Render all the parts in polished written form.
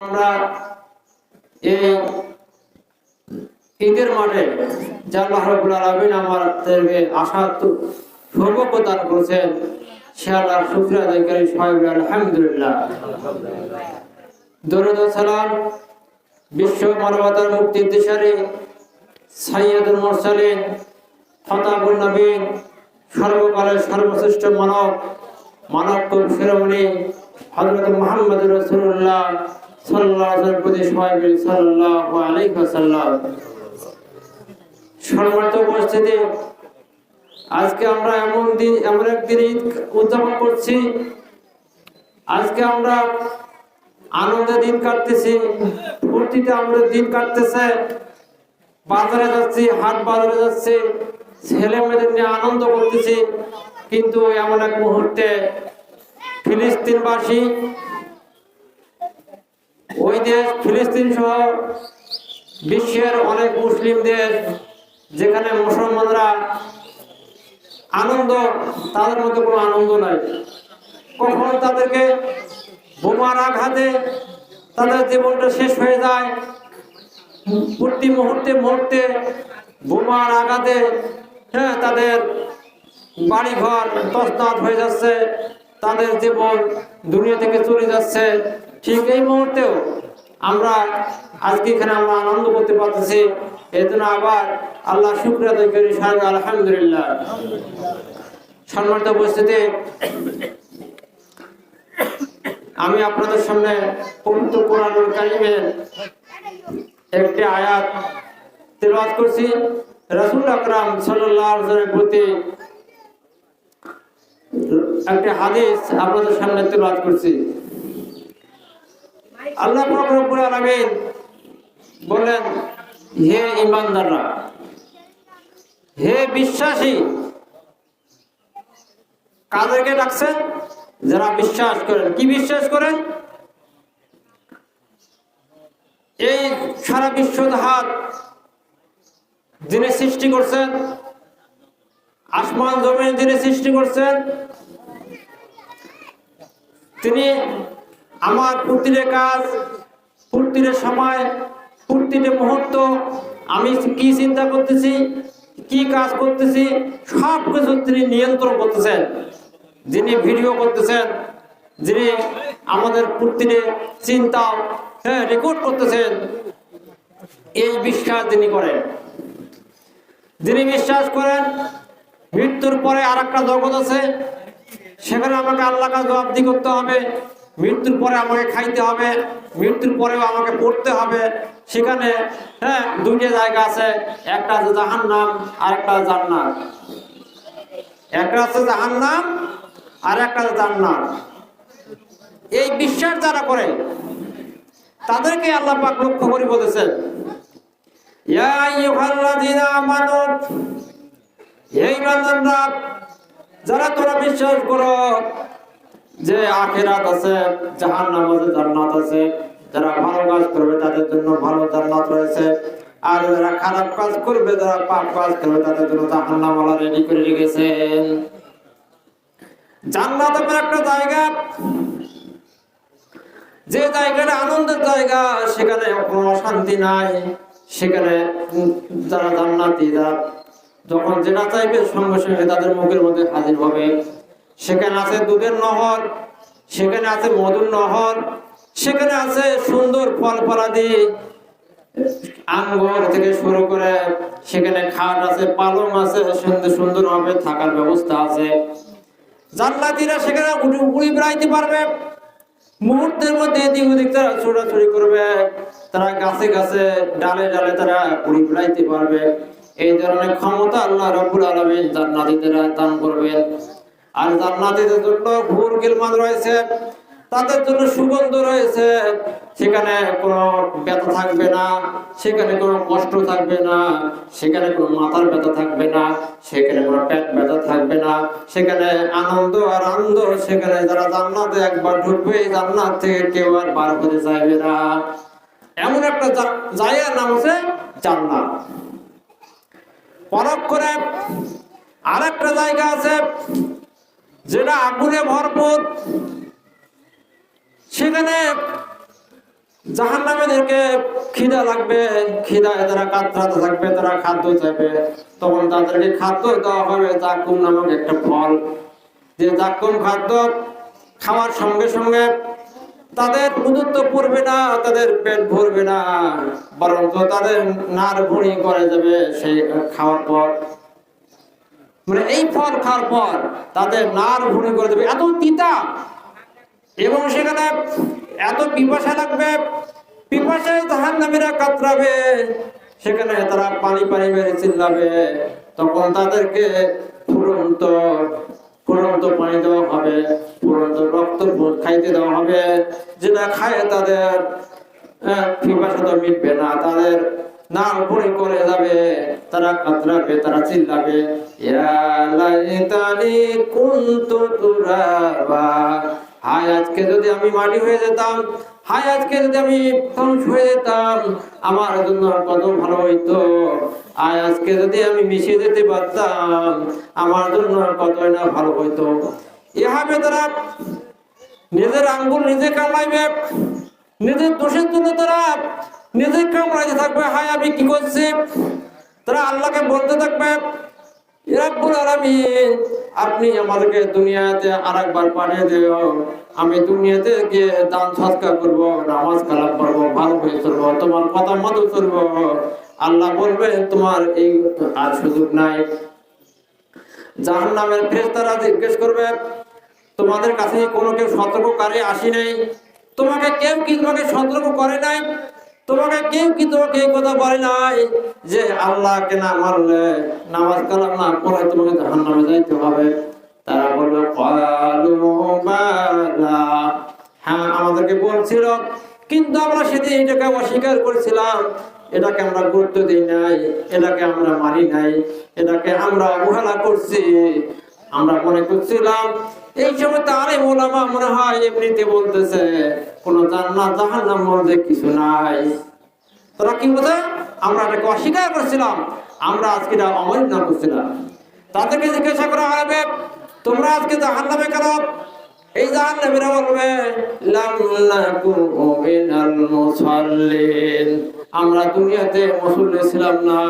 আমরা এই ঈদের মাঠে যা আল্লাহ রাব্বুল আলামিন আমাদেরকে আসার সৌভাগ্য দান করেছেন, সে আল্লাহর শুকরিয়া আদায়কারী সবাই বলি আলহামদুলিল্লাহ। দরুদ ও সালাম বিশ্ব মানবতার মুক্তির দিশারি সাইয়্যিদুল মুরসালিন খতাবুন নবীন সর্বকালের সর্বশ্রেষ্ঠ মানব শিরোমণি হযরত মুহাম্মদ রাসূলুল্লাহ সাল্লাল্লাহু আলাইহি ওয়াসাল্লাম সাল্লাল্লাহু আলাইহি ওয়াসাল্লাম। সম্মানিত উপস্থিতি, আজকে আমরা এমন একদিন ঈদ উদযাপন করছি। আজকে আমরা আনন্দে দিন কাটতেছি, ফুর্তিতে আমাদের দিন কাটতেছে। বাজারে যাচ্ছি, হাট বাজারে যাচ্ছি, ছেলে মেয়েদের নিয়ে আনন্দ করতেছি। কিন্তু এমন এক মুহূর্তে ফিলিস্তিনবাসী, ওই দেশ ফিলিস্তিন সহ বিশ্বের অনেক মুসলিম দেশ, যেখানে মুসলমানরা আনন্দ, তাদের মধ্যে কোনো আনন্দ নাই। কখন তাদেরকে বোমার আঘাতে তাদের জীবনটা শেষ হয়ে যায়, প্রতি মুহূর্তে বোমার আঘাতে তাদের বাড়িঘর তছনছ হয়ে যাচ্ছে, তাদের জীবন দুনিয়া থেকে চলে যাচ্ছে। ঠিক এই মুহূর্তেও আমরা আজকে এখানে আমরা আনন্দ করতে পারতেছি। এই জন্য আবার আল্লাহ শুকরিয়া আদায় করি, আলহামদুলিল্লাহ। সম্মানিত উপস্থিতি, আমি আপনাদের সামনে পবিত্র কোরআনুল কারীমের একটি আয়াত তেলাওয়াত করছি। রাসূল আকরাম সাল্লাল্লাহু আলাইহি ওয়াসাল্লামের প্রতি একটি হাদিস আপনাদের সামনে তেলাওয়াত করছি। আল্লাহ পাক রব্বুল আলামিন বলেন, হে ঈমানদাররা, হে বিশ্বাসী। কাদেরকে ডাকছেন? যারা বিশ্বাস করেন। কি বিশ্বাস করেন? এই সারা বিশ্ব জাহান যিনি সৃষ্টি করছেন, আসমান জমিন যিনি সৃষ্টি করছেন, তিনি আমার প্রতিটা কাজ, প্রতিটা সময়, প্রতিটা মুহূর্ত আমি কি চিন্তা করতেছি, কি কাজ করতেছি, সব কিছু তিনি নিয়ন্ত্রণ করতেছেন। যিনি ভিডিও করতেছেন, যিনি আমাদের প্রতিটা চিন্তা রেকর্ড করতেছেন, এই বিশ্বাস যিনি করেন। যিনি বিশ্বাস করেন মৃত্যুর পরে আর একটা জগৎ আছে, সেখানে আমাকে আল্লাহকে জবাবদিহি করতে হবে। মৃত্যুর পরে আমাকে খাইতে হবে, মৃত্যুর পরেও আমাকে পড়তে হবে। সেখানে দুইটা জায়গা আছে, একটা আছে জাহান্নাম আর একটা জান্নাত। একটা আছে জাহান্নাম আর একটা আছে জান্নাত। এই বিশ্বাস যারা করে তাদেরকে আল্লাহ পাক লক্ষ্য করে বলেছেন, ইয়া আইয়ুহাল্লাযীনা আমানু, হে ঈমানদাররা, যারা তোমরা বিশ্বাস করো যে আখিরাত আছে, জাহান্নাম আছে, জান্নাত আছে। যারা ভালো কাজ করবে তাদের জন্য ভালো জান্নাত রয়েছে, আর যারা খারাপ কাজ করবে, যারা পাপ কাজ করবে, তাদের জন্য জাহান্নাম আল্লাহ রেডি করে রেখেছেন। জান্নাত এমন একটা জায়গা, যে জায়গাটা আনন্দের জায়গা, সেখানে কোনো অশান্তি নাই। সেখানে যারা জান্নাতি, যারা যখন যেটা চাইবে সঙ্গে সঙ্গে তাদের মুখের মধ্যে হাজির হবে। সেখানে আছে দুধের নহর, সেখানে আছে মধুর নহর, সেখানে আছে সুন্দর ফল ফলাদি, আঙ্গুর থেকে শুরু করে সেখানে খাট আছে, পালং আছে, সুন্দর সুন্দর ভাবে থাকার ব্যবস্থা আছে। জান্নাতীরা সেখানে উড়ি বেড়াইতে পারবে, মুহূর্তের মধ্যে এদিক ওদিক তারা ছোটাছুটি করবে, তারা গাছে গাছে ডালে ডালে তারা উড়ি বেড়াইতে পারবে। এই ধরনের ক্ষমতা আল্লাহ রাব্বুল আলামিন জান্নাতীদের দান করবেন। আর জান্নাতীদের জন্য হুর গিলমান রয়েছে, তাদের জন্য সুগন্ধ রয়েছে। সেখানে কোনো ব্যথা থাকবে না, সেখানে কোনো কষ্ট থাকবে না, সেখানে কোনো মাথার ব্যথা থাকবে না, সেখানে কোনো পেট ব্যথা থাকবে না, সেখানে আনন্দ আর আনন্দ। সেখানে যারা জান্নাতে একবার ঢুকবে, জান্নাত থেকে কেউ আর বার হতে চাইবে না। এমন একটা জায়গার নাম হচ্ছে জান্নাত। পরখ করে আর একটা জায়গা আছে যেটা আগুনে ভরপুর। সেখানে জাহান্নামীদেরকে খিদা লাগবে, খিদায় তারা কাতরাতে থাকবে, তারা খাদ্য চাইবে। তখন তাদেরকে খাদ্য দেওয়া হবে জাকুম নামক একটা ফল। যে জাকুম খাদ্য খাওয়ার সঙ্গে সঙ্গে তাদের উদুত্ব পড়বে না, তাদের পেট ভরবে না, বরঞ্চ তাদের নাড় ভুঁড়ি করে যাবে সেই খাওয়ার পর। মানে এই ফল খাওয়ার পর তাদের নাড় ভুঁড়ি করে দেবে, এত তিতা। এবং সেখানে এত পিপাসা লাগবে, পিপাসায় জাহান্নামীরা কাতরাবে, সেখানে তারা পানি পানি মেরে চিল্লাবে। তখন তাদেরকে ফুরন্ত পানি দেওয়া হবে, ফুরন্ত রক্ত খাইতে দেওয়া হবে, যেটা খায় তাদের পিপাসা তো মিটবে না, তাদের নাড় ভুঁড়ি করে যাবে, তারা কাতরাবে, তারা চিল্লাবে, ইয়া লাইতানি কুনতু তুরাবা, হায় আজকে যদি আমি মাটি হয়ে যেতাম, হায় আজকে যদি আমি ধ্বংস হয়ে যেতাম, আমার জন্য কত ভালো হইতো। হায় আজকে যদি আমি মিশে যেতে পারতাম, আমার জন্য কতই না ভালো হইতো। এভাবে তারা নিজের আঙ্গুল নিজে কামড়াইবে, নিজের দোষের জন্য তারা নিজে কামড়াইতে থাকবে, হায় আমি কি করছি। তারা আল্লাহকে বলতে থাকবে, রব্বুল আলামিন, আপনি আমাদেরকে দুনিয়াতে আরেকবার পাঠিয়ে দিও, আমি দুনিয়াতে গিয়ে দান সৎকার করবো, নামাজ কালাম পড়বো, ভালো হয়ে চলবো, তোমার কথা মতো চলবো। আল্লাহ বলবে তোমার এই আর সুযোগ নাই। জাহান্নামের ফেরেশতারা জিজ্ঞেস করবে, তোমাদের কাছে কোনো কেউ সতর্ককারী আসি নাই? তোমাকে কেউ কি তোমাকে সতর্ক করে নাই? তোমাকে কেউ কি তোমাকে এই কথা বলে নাই যে আল্লাহকে না মানলে, নামাজ কালাম না পড়ে তোমাকে জাহান্নামে যাইতে হবে? তারা বলবে ক্বালু বালা, হ্যাঁ আমাদেরকে বলছিল, কিন্তু আমরা সেদিন এটাকে অস্বীকার করেছিলাম, এটাকে আমরা গুরুত্ব দিই নাই, এটাকে আমরা মানি নাই, এটাকে আমরা অবহেলা করছি। আমরা মনে করছিলাম এই সময় তার ওলামা মনে হয় এমনিতে বলতেছে কোনো জান্নাত জাহান্নাম বলতে কিছু নাই। তোরা কি বলছে? আমরা এটাকে অস্বীকার করছিলাম, আমরা আজকে এটা অমান্য করছিলাম। তাদেরকে জিজ্ঞাসা করা হবে, তোমরা আজকে জাহান্নামে কেন? এই জাহান্নামীরা বলবে লাম নাকু মিনাল মুসাল্লিন, আমরা দুনিয়াতে মুসল্লি ছিলাম না,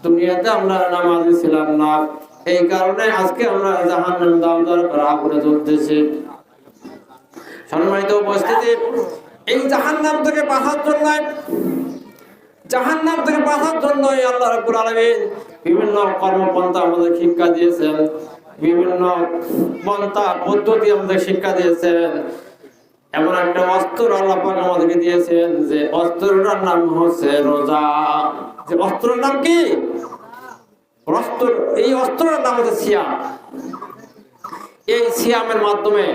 দুনিয়াতে আমরা নামাজি ছিলাম না, এই কারণে আজকে আমরা জাহান্নামে দাওদার করে আগুনে জ্বলতেছি। সম্মানিত উপস্থিতি, এই জাহান্নাম থেকে বাঁচার জন্য, জাহান্নাম থেকে বাঁচার জন্য আল্লাহ রাব্বুল আলামিন বিভিন্ন কর্মপন্থা আমাদের শিক্ষা দিয়েছেন, বিভিন্ন পন্থা পদ্ধতি আমাদের শিক্ষা দিয়েছেন। এমন একটা অস্ত্র আল্লাহ পাক আমাদেরকে দিয়েছেন, যে অস্ত্রটার নাম হচ্ছে রোজা। যে অস্ত্রের নাম কি? অস্ত্র, এই অস্ত্রের নাম হচ্ছে সিয়াম। এই সিয়ামের মাধ্যমে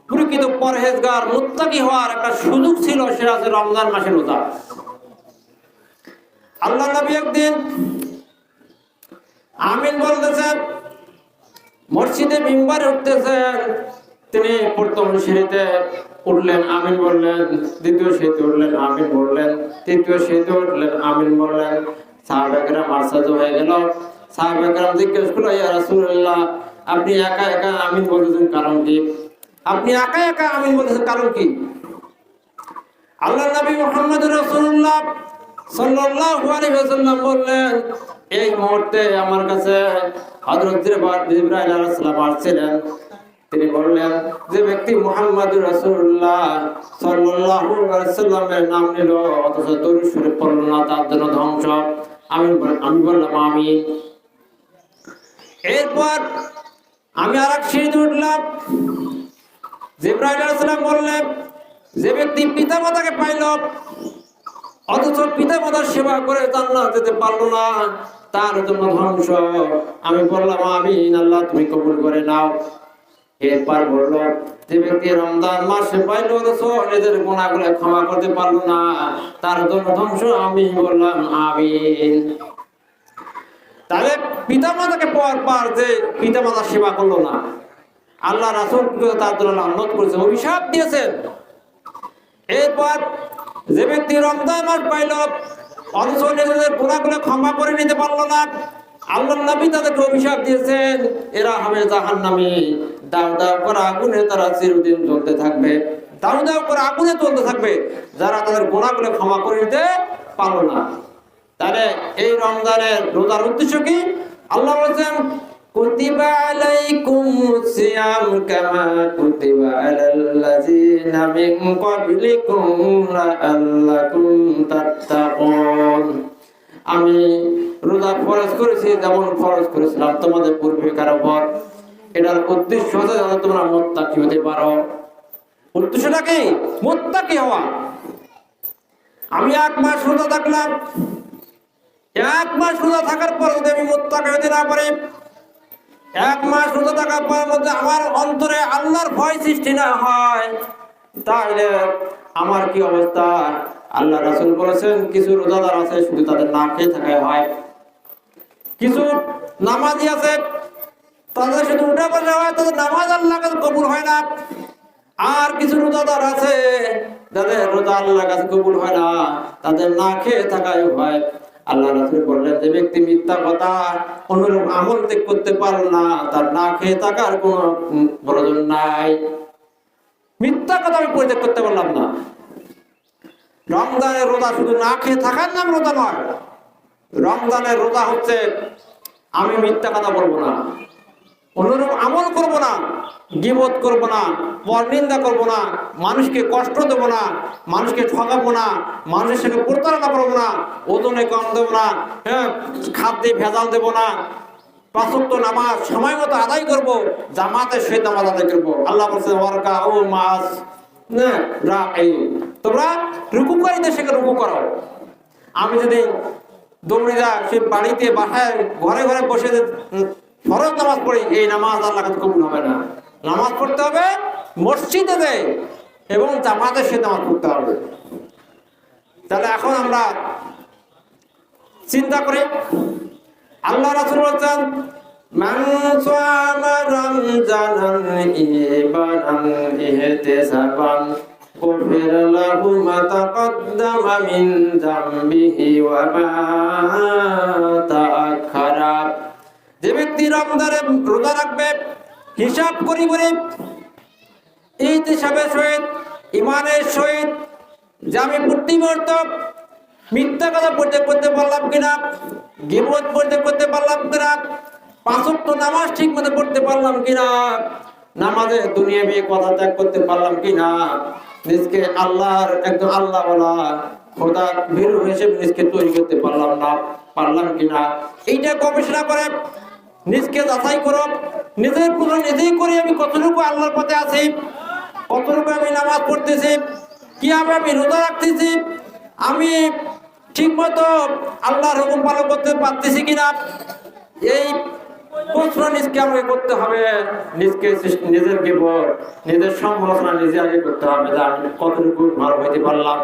প্রকৃত পরহেজগার মুত্তাকি হওয়ার একটা সুযোগ ছিল, সেটা হচ্ছে রমজান মাসে রোজা। আল্লাহ নবী একদিন আমিন বলতেছেন, মসজিদে মিম্বারে উঠতেছেন, তিনি প্রথম সিঁড়িতে উঠলেন, আমিন বললেন, দ্বিতীয় সিঁড়িতে উঠলেন, আমিন বললেন, তৃতীয় সিঁড়িতে উঠলেন, আমিন বললেন। সাহাবায়ে কেরাম আশ্চর্য হয়ে গেল। সাহাবায়ে কেরাম জিজ্ঞেস করলো, ইয়া রাসূলুল্লাহ, আপনি একা একা আমিন বলতেছেন কারণ কি? আপনি একা একা আমিন বলতেছেন কারণ কি? আল্লাহ নবী মুহাম্মদুর রাসূলুল্লাহ সাল্লাল্লাহু আলাইহি ওয়াসাল্লাম বললেন, এই মুহূর্তে আমার কাছে হযরত জিবরাইল আলাইহিস সালাম আসছিলেন। তিনি বললেন, যে ব্যক্তি মুহাম্মদুর রাসূলুল্লাহ সাল্লাল্লাহু আলাইহি ওয়াসাল্লামের নাম নিল অথচ দরুদ শরীফ পড়ল না, তার জন্য ধ্বংস। আমি বললাম আমিন। এরপর আমি আরেক সিঁড়িতে উঠলাম। জিবরাইল আলাইহিস সালাম বললেন, যে ব্যক্তি পিতামাতাকে পাইল অথচ পিতামাতার সেবা করে জান্নাত যেতে পারলো না, তার জন্য ধ্বংস। আমি বললাম আমিন, আল্লাহ তুমি কবুল করে নাও। এরপর বলল, যে ব্যক্তি রমজান মাসে পাইল অথচ নিজের গুনাহগুলো ক্ষমা করতে পারলো না, তার জন্য ধ্বংস। আমি বললাম আমিন। তাহলে পিতামাতাকে পাওয়ার পর যে পিতামাতার সেবা করলো না, আল্লাহ রাসূল তার জন্য লানত করেছে, অভিশাপ দিয়েছেন। এরপর যে ব্যক্তি রমজান মাস পাইল অথচ নিজেদের গুনাহগুলো ক্ষমা করে নিতে পারলো না, আল্লাহর নবী তাদেরকে অভিশাপ দিয়েছেন, এরা হবে জাহান্নামী, দাও দাও করে আগুনে তারা চিরদিন জ্বলতে থাকবে, দাউ দাউ করে আগুনে চলতে থাকবে যারা তাদের গুনাহগুলো ক্ষমা করে দিতে পারলো না। তাহলে এই রমজানের রোজার উদ্দেশ্য কি? আল্লাহ বলেছেন কুতিবা আলাইকুমুস সিয়াম কামা কুতিবা আলাল্লাযিনা মিন ক্বাবলিকুম লাআল্লাকুম তাত্তাকুন। আমি রোজা ফরজ করেছি যেমন ফরজ করেছিলাম তোমাদের পূর্বেকার উপর। এটার উদ্দেশ্য হচ্ছে যাতে তোমরা মুত্তাকি হতে পারো। উদ্দেশ্যটা কি? মুত্তাকি হওয়া। আমি 1 মাস রোজা থাকলাম, 1 মাস রোজা থাকার পর যদি আমি মুত্তাকি হতে না পারি, 1 মাস রোজা থাকার পর মধ্যে আমার অন্তরে আল্লাহর ভয় সৃষ্টি না হয়, তাহলে আমার কি অবস্থা? আল্লাহ রাসূল বলেছেন কিছু রোজাদার আছে শুধু তাদের না খেয়ে থাকাই হয়, কিছু নামাজি আছে তাদের শুধু উঠে বসে হয়, তাদের নামাজ আল্লাহর কাছে কবুল হয় না। আর কিছু রোজাদার আছে যাদের রোজা আল্লাহর কাছে কবুল হয় না, তাদের না খেয়ে থাকাই হয়। আল্লাহ রাসূল বললেন যে ব্যক্তি মিথ্যা কথা অনুরূপ আমল করতে পারল না, তার না খেয়ে থাকার কোনো প্রয়োজন নাই। মিথ্যা কথা আমি পরিত্যাগ করতে পারলাম না। রমজানের রোজা শুধু না খেয়ে থাকার নাম রোজা নয়। রমজানের রোজা হচ্ছে আমি মিথ্যা কথা বলবো না, অনুরূপ আমল করব না, গীবত করব না, পরনিন্দা করব না, মানুষকে কষ্ট দেব না, মানুষকে ঠকাবো না, মানুষের সঙ্গে প্রতারণা করবো না, ওজনে কম দেবো না, খাদ্যে ভেজাল দেবো না, 5 ওয়াক্ত নামাজ সময় মতো আদায় করব, জামাতের সহিত নামাজ আদায় করবো। আল্লাহ বলছেন ওয়ারকা ও মাস তোমরা রুকুকারীদের সঙ্গে রুকু করো। আমি যদি দৌড়ে যা সে বাড়িতে বাসায় ঘরে ঘরে বসে ফরজ নামাজ পড়ি, এই নামাজ আল্লাহর কাছে কবুল হবে না। নামাজ পড়তে হবে মসজিদে এবং জামাতের সাথে নামাজ পড়তে হবে। তাহলে এখন আমরা চিন্তা করি, আল্লাহ রাসূল বলেছেন মান সামা রমজানান ঈমানান ইহতিসাবান গুফিরা লাহু মা তাকদ্দামা মিন যামবিহি ওয়া মা তাআখারা। যে ব্যক্তি রমজানে রোজা রাখবে হিসাব করি করে, ইহতিসাবের সহিত, ইমানের সহিত, যে আমি প্রতি মুহূর্ত মিথ্যা কথা পরিত্যাগ করতে পারলাম কিনা, গীবত পরিত্যাগ করতে পারলাম কিনা, 5 ওয়াক্ত নামাজ ঠিক মতো পড়তে পারলাম কিনা, নামাজে দুনিয়াবি কথা ত্যাগ করতে পারলাম কিনা, নিজকে আল্লাহর একদম আল্লাহ বলা খোদা ভীরু হিসেবে নিজকে তৈরি করতে পারলাম কিনা, এইটা গবেষণা করে নিজকে যাচাই করো। নিজের পুরো নিজেই করি আমি কতটুকু আল্লাহর পথে আছি, কতটুকু আমি নামাজ পড়তেছি, কিভাবে আমি রোজা রাখতেছি, আমি ঠিক মতো আল্লাহর হুকুম পালন করতে পারতেছি কিনা, এই প্রশ্ন নিজকে আমাকে করতে হবে। নিজের গীবত, নিজের সমালোচনা নিজে আগে করতে হবে যে আমি কতটুকু ভালো হইতে পারলাম।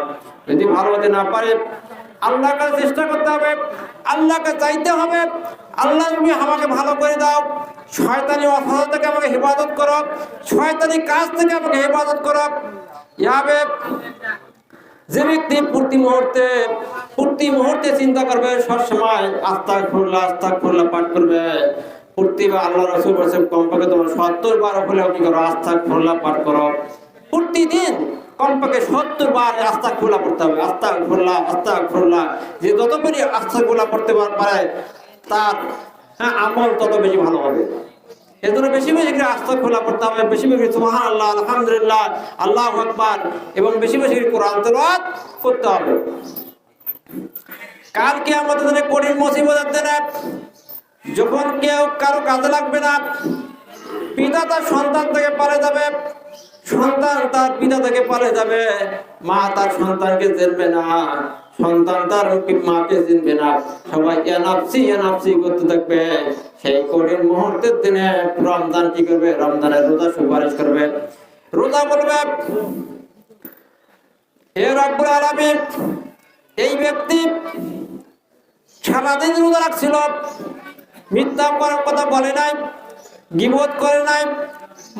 যদি ভালো হতে না পারে আল্লাহর কাছে চেষ্টা করতে হবে, আল্লাহকে চাইতে হবে, আল্লাহ তুমি আমাকে ভালো করে দাও, শয়তানি অসৎ থেকে আমাকে হেফাজত করো, শয়তানি কাজ থেকে আমাকে হেফাজত করো। এভাবে যে ব্যক্তি প্রতি মুহূর্তে চিন্তা করবে, সবসময় আস্তাগফিরুল্লাহ পাঠ করবে, প্রতিবার আল্লাহ রাসূল বলেছেন কমপক্ষে তোমার 70 বার হলেও কি করো আস্তাগফিরুল্লাহ পাঠ করো। প্রতিদিন কমপক্ষে 70 বার আস্তাগফিরুল্লাহ পড়তে হবে। আস্তাগফিরুল্লাহ যে যত বেশি আস্তাগফিরুল্লাহ পড়তে পারে তার আমল তত বেশি ভালো হবে। এর জন্য বেশি বেশি করে আস্তাগফিরুল্লাহ পড়তে হবে, বেশি বেশি সুবহানাল্লাহ, আলহামদুলিল্লাহ, আল্লাহু আকবার এবং বেশি বেশি কোরআন তেলাওয়াত করতে হবে। কাল কিয়ামতের দিনে কঠিন মুসিবতের দিনে যখন কেউ কারো কাজে লাগবে না, পিতা তার সন্তান থেকে পালিয়ে যাবে, সন্তান তার পিতা থেকে পালিয়ে যাবে, মা তার সন্তানকে চিনবে না, সন্তান তার মাকে চিনবে না, সবাই এনাফসি করতে থাকবে। সেই কঠিন মুহূর্তের দিনে রমজান কি করবে? রমজানের রোজা সুপারিশ করবে। রোজা বলবে হে রব্বুল আলামিন, এই ব্যক্তি সারাদিন রোজা রাখছিল, মিথ্যা কথা বলে নাই, গীবত করে নাই,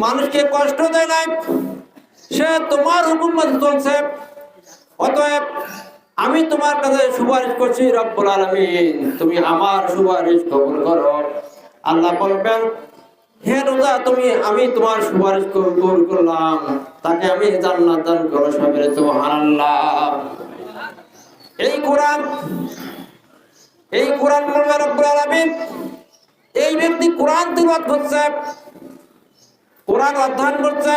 মানুষকে কষ্ট দেয় নাই, সে তোমার হুকুম মতো চলছে, অতএব আমি তোমার কাছে সুপারিশ করছি রব্বুল আলামিন, তুমি আমার সুপারিশ কবুল করো। আল্লাহ বলবেন হে রোজা তুমি আমি তোমার সুপারিশ কবুল করলাম, তাকে আমি জান্নাত দান করো। সবাই সুবহানাল্লাহ। এই কোরআন বলবে রব্বুল আলামিন, এই ব্যক্তি কোরআন তিলাওয়াত করছে, কোরআন অধ্যয়ন করছে,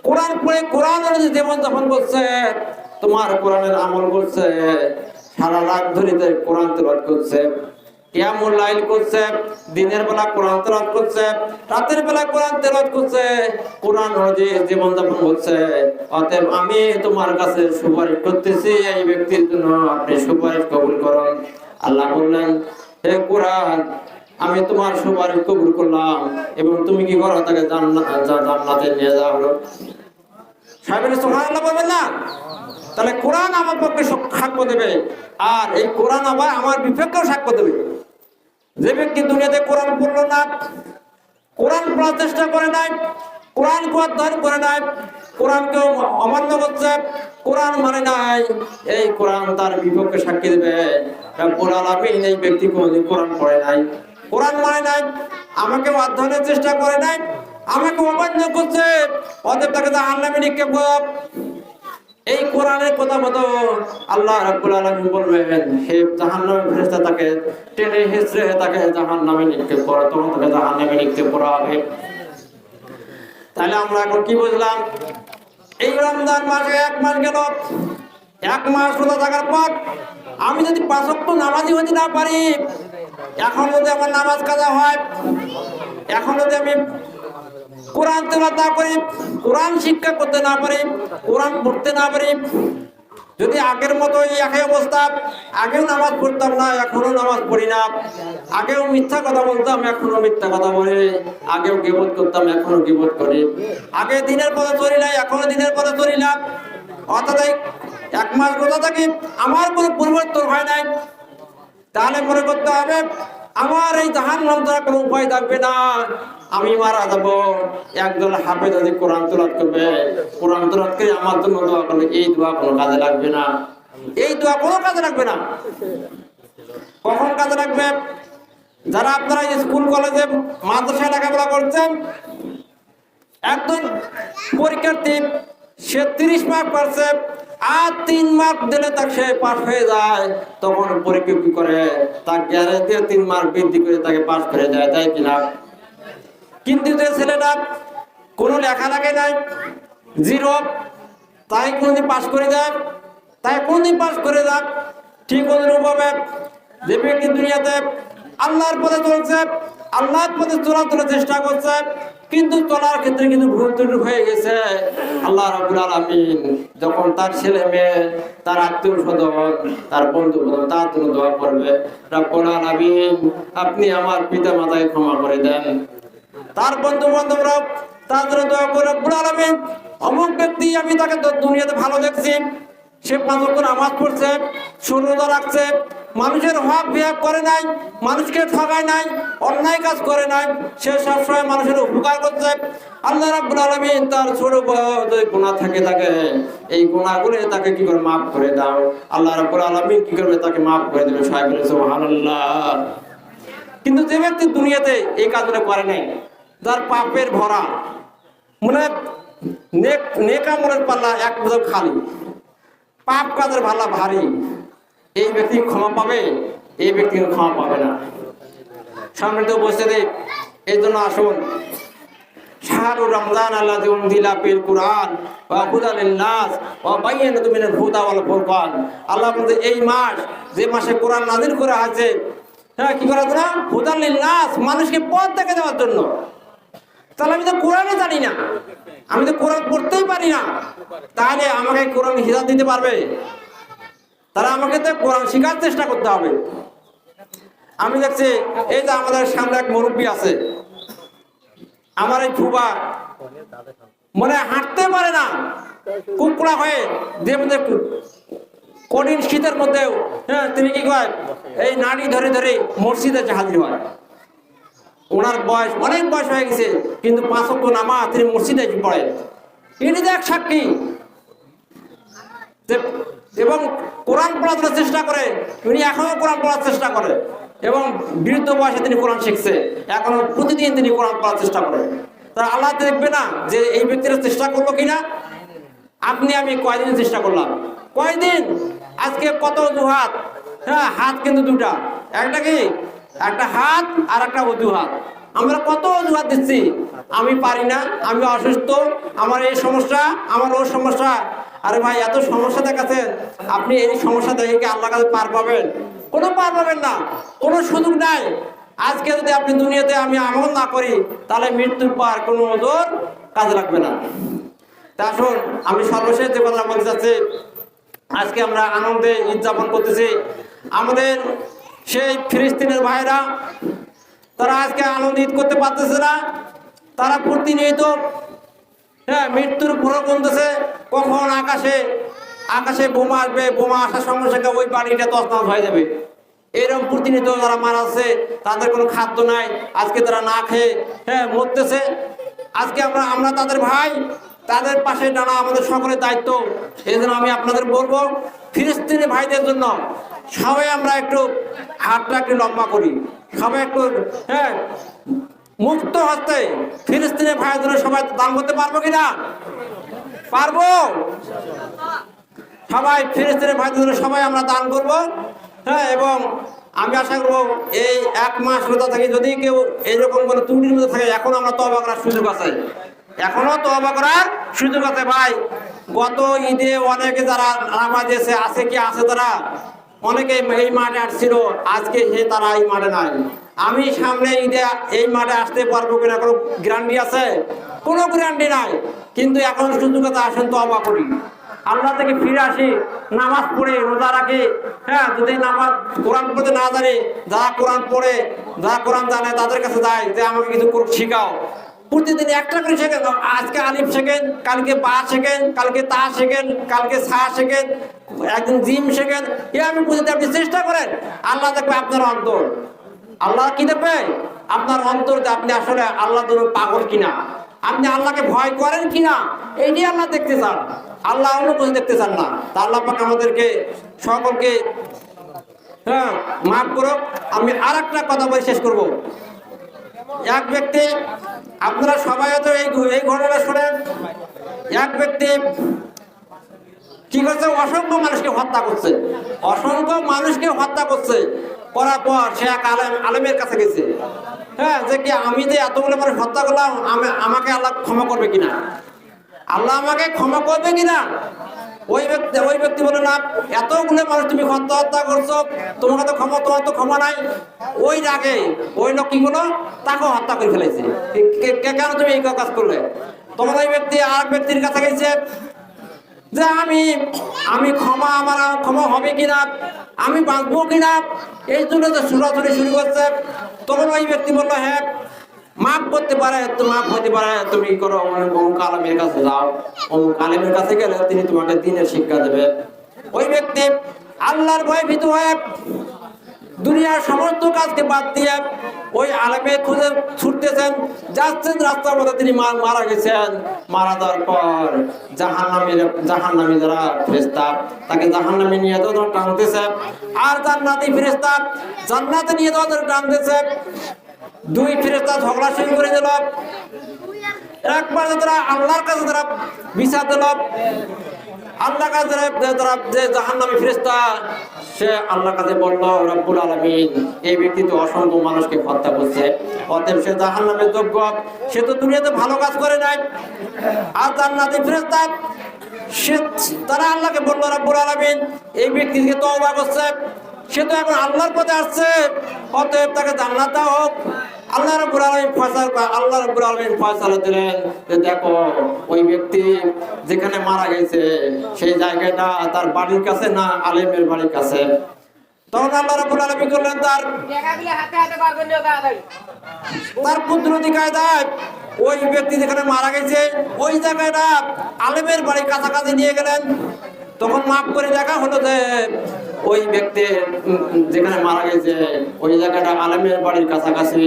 কোরআন পড়ে কোরআন অনুযায়ী জীবন যাপন করছে, তোমার কোরআনের আমল করছে, সারা রাত ধরে কোরআন তিলাওয়াত করছে, কিয়ামুল লাইল করছে, দিনের বেলা কোরআন তেলাওয়াত করছে, রাতের বেলা কোরআন তেলাওয়াত করছে, কোরআন অনুযায়ী জীবন যাপন করছে, অতএব আমি তোমার কাছে সুপারিশ করতেছি, এই ব্যক্তির জন্য আপনি সুপারিশ কবুল করুন। আল্লাহ বললেন, হে কোরআন, আমি তোমার সুপারিশ কবুল করলাম এবং তুমি কি করো, তাকে জান্নাতে নিয়ে যাও। হলো সাহেবের সুবহানাল্লাহ বলবেন না? তাহলে কোরআন আমার পক্ষে সাক্ষ্য দেবে, আর এই কোরআন আবার আমার বিপক্ষেও সাক্ষ্য দেবে। যে ব্যক্তি দুনিয়াতে কোরআন পড়লো না, কোরআন পড়ার চেষ্টা করে নাই, কোরআন অধ্যয়ন করে নাই, কোরআনকে অমান্য করছে, কোরআন মানে নাই, এই কোরআন তার বিপক্ষে সাক্ষী দেবে। রব্বুল আলামিন এই ব্যক্তি কোনদিন কোরআন পড়ে নাই, কোরআন মানে নাই, আমাকে অধ্যয়নের চেষ্টা করে নাই, আমাকে অমান্য করছে, অতএব তাকে জাহান্নামে নিক্ষেপ করো। এই কোরআনের কথা মতো আল্লাহ রাব্বুল আলামিন বলবেন, হে জাহান্নামের ফেরেশতা, তাকে টেনে হিঁচড়ে তাকে জাহান্নামে নিক্ষেপ করো, তখন তাকে জাহান্নামে নিক্ষেপ করা হবে। তাহলে আমরা এখন কি বুঝলাম? এই রমজান মাসে 1 মাস গেল, 1 মাস রোজা থাকার পর আমি যদি 5 ওয়াক্ত নামাজি হতে না পারি, এখন যদি আমার নামাজ কাজা হয়, এখন যদি আমি কোরআন তেলাওয়াত না করি, কোরআন শিক্ষা করতে না পারি, কোরআন পড়তে না পারি, যদি আগের মতো এই একই অবস্থা, আগেও নামাজ পড়তাম না, এখনো নামাজ পড়ি না, আগেও মিথ্যা কথা বলতাম, এখনো মিথ্যা কথা বলি, আগেও গীবত করতাম, এখনো গীবত করি, আগে দিনের পথে চলি নাই, এখনো দিনের পথে চলি না, অর্থাৎ 1 মাস রোজা থাকি, আমার কোনো পরিবর্তন হয় নাই, তাহলে মনে করতে হবে আমার এই জাহান্নাম ছাড়া কোনো উপায় থাকবে না, আমি মারা যাবো। একজন হাফেজ যদি কোরআন তেলাওয়াত করবে, কোরআন তেলাওয়াত করে আমার জন্য দোয়া করবে, এই দোয়া কোনো কাজে লাগবে না, এই দোয়া কোনো কাজে লাগবে না। কখন কাজে লাগবে? যারা আপনারা স্কুল কলেজে মাদ্রাসায় লেখাপড়া করছেন, একজন পরীক্ষার্থী সে 30 মার্ক পাচ্ছে, আর 3 মার্ক দিলে তাকে সে পাস হয়ে যায়, তখন পরীক্ষা কি করে, তার গ্যারেন্টি 3 মার্ক বৃদ্ধি করে তাকে পাস করে দেয়, তাই কিনা? কিন্তু যে ছেলেটা কোনো লেখালেখি নাই, 0, তাই কোনদিন পাস করে দেয়, তাই কোনদিন পাস করে যাক। ঠিক অনুরূপভাবে যে ব্যক্তি দুনিয়াতে আল্লাহর পথে চলছে, আল্লাহর পথে চলার চেষ্টা করছে, কিন্তু চলার ক্ষেত্রে কিন্তু ভুল ত্রুটি হয়ে গেছে, আল্লাহ রাব্বুল আলামিন যখন তার ছেলে মেয়ে, তার আত্মীয় স্বজন, তার বন্ধু বান্ধব তার জন্য দোয়া করবে, রাব্বুল আলামিন আপনি আমার পিতা মাতাকে ক্ষমা করে দেন, তার বন্ধু বান্ধবরা তার জন্য দোয়া করে, রব্বুল আলামিন অমুক ব্যক্তি আমি তাকে দুনিয়াতে ভালো দেখছি, সে 5 ওয়াক্ত নামাজ পড়ছে, রোজা রাখছে, মানুষের হক বিহাব করে নাই, মানুষকে ঠকায় নাই, অন্যায় কাজ করে নাই, সে সবসময় মানুষের উপকার করছে, আল্লাহ রাব্বুল আলামিন তার ছোট যদি গুনাহ থাকে এই গুনাহগুলো তাকে কি করে মাফ করে দাও, আল্লাহ রাব্বুল আলামিন কি করবে, তাকে মাফ করে দেবে। সবাই বলে সুবহানাল্লাহ। কিন্তু যে ব্যক্তি দুনিয়াতে এই কাজগুলো করে নাই, যার পাপের ভরা মনে নেক আমলের পাল্লা এক বোঝা খালি, পাপ কাজের ভালা ভারী, এই ব্যক্তি ক্ষমা পাবে? এই ব্যক্তি ক্ষমা পাবে না। সামনে তো বসে দে, এই জন্য আসুন, শাহরুর রমজান আল্লাযী উনজিলা ফিল কুরআন ওয়া হুদাল লিন-নাস ওয়া বায়্যিনাতুম মিনাল হুদা ওয়াল ফুরকান। আল্লাহ বলতে এই মাস, যে মাসে কোরআন নাযিল করা আছে, হ্যাঁ কি করার জন্য? হুদাল লিন-নাস, মানুষকে পথ দেখিয়ে দেওয়ার জন্য। তাহলে আমি তো কোরআনই জানি না, আমি তো কোরআন পড়তেই পারি না, তাহলে আমাকে কোরআন হিদায়াত দিতে পারবে? তারা আমাকে তো কোরআন শেখার চেষ্টা করতে হবে। আমি দেখছি এই যে আমাদের সামনে এক মুরব্বী আছে, আমার এই ফুবা মানে হাঁটতে পারে না, কুকড়া হয়ে যে মধ্যে কঠিন শীতের মধ্যেও, হ্যাঁ তিনি কি কয়, এই নাড়ি ধরে ধরে মসজিদে হাজির হয়। ওনার বয়স অনেক বয়স হয়ে গেছে, কিন্তু 5 ওয়াক্ত নামাজ তিনি মসজিদে পড়েন। ইনি তো এক সাক্ষী, এবং কোরআন পড়ার চেষ্টা করে, উনি এখনো কোরআন পড়ার চেষ্টা করে, এবং বৃদ্ধ বয়সে তিনি কোরআন শিখছে, এখনো প্রতিদিন তিনি কোরআন পড়ার চেষ্টা করেন। তারা আল্লাহ দেখবে না যে এই ব্যক্তিরা চেষ্টা করলো কিনা। আপনি আমি কয়দিন চেষ্টা করলাম, কয়দিন, আজকে কত অজুহাত। হ্যাঁ, হাত কিন্তু দুটা, একটা কি, একটা হাত আর একটা অজুহাত। আমরা কত অজুহাত দিচ্ছি, আমি পারি না, আমি অসুস্থ, আমার এই সমস্যা, আমার ওই সমস্যা। আরে ভাই, এত সমস্যা দেখাচ্ছেন, আপনি এই সমস্যা দেখে কি আল্লাহর কাছে পার পাবেন? কোনো পার পাবেন না, কোনো সুযোগ নাই। আজকে যদি আপনি দুনিয়াতে আমি আমল না করি, তাহলে মৃত্যুর পর কোনো ওজোর কাজে লাগবে না। তা আসুন, আমি সর্বশেষ যে কথা বলতে চাচ্ছি, আজকে আমরা আনন্দে ঈদ যাপন করতেছি। আমাদের সেই ফিলিস্তিনের ভাইরা, তারা আজকে আনন্দ ঈদ করতে পারতেছে না। তারা প্রতিনিয়ত মৃত্যুর ভোর গুনতেছে, কখন আকাশে বোমা আসবে, বোমা আসার সঙ্গে সঙ্গে ওই বাড়িটা তছনছ হয়ে যাবে। এরকম প্রতিনিয়ত যারা মারাচ্ছে, তাদের কোনো খাদ্য নাই, আজকে তারা না খেয়ে মরতেছে। আজকে আমরা তাদের ভাই, তাদের পাশে দাঁড়া আমাদের সকলের দায়িত্ব। এই জন্য আমি আপনাদের বলবো, ফিলিস্তিনি ভাইদের জন্য সবাই আমরা একটু হাতটা একটু লম্বা করি, সবাই একটু মুক্ত হস্তে ফিলিস্তিনি ভাইদের জন্য সবাই দান করতে পারবো কিনা? পারবো। সবাই ফিলিস্তিনি ভাইদের জন্য সবাই আমরা দান করব। এবং আমি আশা করবো এই 1 মাস রোজা থেকে যদি কেউ এইরকম কোনো ত্রুটির মধ্যে থাকে, এখন আমরা তওবা করার সুযোগ আছে, এখনো তওবা করার সুযোগ আছে। ভাই, গত ঈদে অনেকে যারা নামাজ আছে কি আছে, তারা অনেকে এই মাঠে আসছিল, আজকে তারা এই মাঠে নাই। আমি সামনে ঈদে এই মাঠে আসতে পারবো কিনা কোনো গ্যারান্টি আছে? কোনো গ্যারান্টি নাই। কিন্তু এখন সুযোগ আছে, আসেন তওবা করি, আল্লাহ থেকে ফিরে আসি, নামাজ পড়ে রোজা রাখি। যদি নামাজ কোরআন পড়তে না জানি, যারা কোরআন পড়ে, যারা কোরআন জানে, তাদের কাছে যায় যে আমাকে কিছু শিখাও। প্রতিদিন একটা করে শেখেন, আজকে আলিফ শেখেন, কালকে বা শেখেন, কালকে তা শেখেন, কালকে সা শেখেন, একদিন জিম শেখেন। আমি বুঝতে, আপনি চেষ্টা করেন, আল্লাহ দেখবে আপনার অন্তর। আল্লাহ কি দেখবে? আপনার অন্তর, যে আপনি আসলে আল্লাহ ধরুন পাগল কিনা, আপনি আল্লাহকে ভয় করেন কিনা, এইটি আল্লাহ দেখতে চান। আল্লাহ অন্য কিছু দেখতে চান না। তা আল্লাহ পাক আমাদেরকে সকলকে মাফ করো। আমি আর একটা কথা বলে শেষ করব। এক ব্যক্তি, আপনারা সবাই হয়তো এই ঘটনা শোনেন, এক ব্যক্তি কি করছে, অসংখ্য মানুষকে হত্যা করছে, অসংখ্য মানুষকে হত্যা করছে। করার পর সে এক আলেমের কাছে গেছে, যে কি আমি যে এতগুলো মানুষ হত্যা করলাম, আমাকে আল্লাহ ক্ষমা করবে কিনা, আল্লাহ আমাকে ক্ষমা করবে কিনা? ওই ব্যক্তি বলে, না, এতগুলো মানুষ তুমি হত্যা করছো, তোমার তো ক্ষমা নাই। ওই রাগে ওই লোক কি করলো, তাকেও হত্যা করে ফেলেছে। কেন তুমি এই কাজ করলে? তখন ওই ব্যক্তি আর ব্যক্তির কাছে গেছে যে আমি আমার ক্ষমা হবে কিনা, আমি বাঁচবো কিনা, এই জন্য তো সরাসরি শুরু করছে। তখন ওই ব্যক্তি বললো, হ্যাঁ, মাফ করতে পারে, তো মাফ হতে পারে, তুমি কি করো, অমুক আলেমের কাছে যাও, অমুক আলেমের কাছে গেলে তিনি তোমাকে দ্বীনের শিক্ষা দেবে। ওই ব্যক্তি আল্লাহর ভয়ে ভীত হয়ে দুনিয়ার সমস্ত কাজকে বাদ দিয়ে ওই আলেমের খুঁজে ছুটতেছেন, যাচ্ছেন, রাস্তার মধ্যে তিনি মারা গেছেন। মারা যাওয়ার পর জাহান্নামী যারা ফেরেশতা, তাকে জাহান্নামে নিয়ে যাওয়া টানতেছে, আর জান্নাতি ফেরেশতা জান্নাতে নিয়ে যাওয়া টানতেছে। দুই ফেরেশতা ঝগড়া শুরু করে দিল। একবার তারা আল্লাহর কাছে তারা বিচার দিল, আল্লাহর কাছে তারা যে জাহান্নামী ফেরেশতা, সে আল্লাহর কাছে বলল, রব্বুল আলামিন, এই ব্যক্তি তো অসংখ্য মানুষকে হত্যা করছে, অতএব সে জাহান্নামের যোগ্য, সে তো দুনিয়াতে ভালো কাজ করে নাই। আর জান্নাতি ফেরেশতা তারা আল্লাহকে বলল, রব্বুল আলামিন, এই ব্যক্তি থেকে তওবা করছে, সে তো এখন আল্লাহর পথে আসছে, অতএব তাকে জান্নাত দাও হোক। আল্লাহ রাব্বুল আলামিন ফয়সালা দিলেন যে দেখো, ওই ব্যক্তি যেখানে মারা গেছে সেই জায়গাটা তার বাড়ির কাছে না আলেমের বাড়ির কাছে। তখন আল্লাহ রাব্বুল আলামিন করলেন তার কুদরতি কায়দায় ওই ব্যক্তি যেখানে মারা গেছে ওই জায়গাটা আলেমের বাড়ির কাছাকাছি নিয়ে গেলেন। তখন মাফ করে দেখা হলো যে ওই ব্যক্তি যেখানে মারা গেছে ওই জায়গাটা আলেমের বাড়ির কাছাকাছি।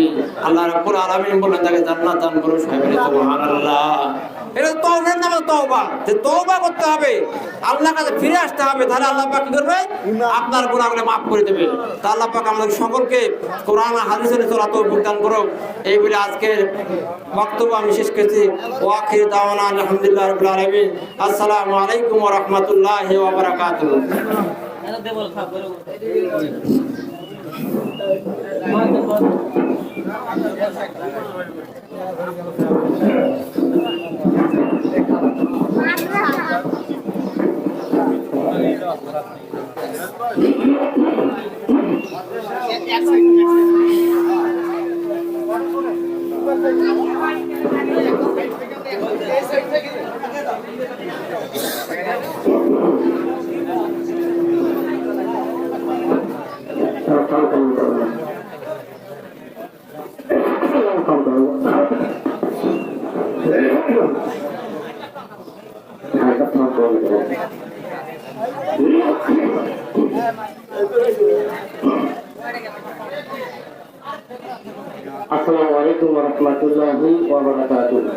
আল্লাহ রাব্বুল আলামিন বললেন তাকে জান্নাত দান করো। সুবহানাল্লাহ। এটা তওবার নামে তওবা, যে তওবা করতে হবে, আল্লাহর কাছে ফিরে আসতে হবে, তাহলে আল্লাহ পাক কি করবে? আপনার গুনাহগুলো মাফ করে দেবে। তা আল্লাহ পাক আমাদের সকলকে কোরআন আর হাদিসের চলা তৌফিক দান করুক। এই বলে আজকের বক্তব্য আমি শেষ করছি। ওয়া আখির দাওয়ানা আলহামদুলিল্লাহি রাব্বিল আলামিন। আসসালামু আলাইকুম ওয়া রাহমাতুল্লাহি ওয়া বারাকাতুহু। আসসালামু আলাইকুম ওয়া রাহমাতুল্লাহি ওয়া বারাকাতুহু।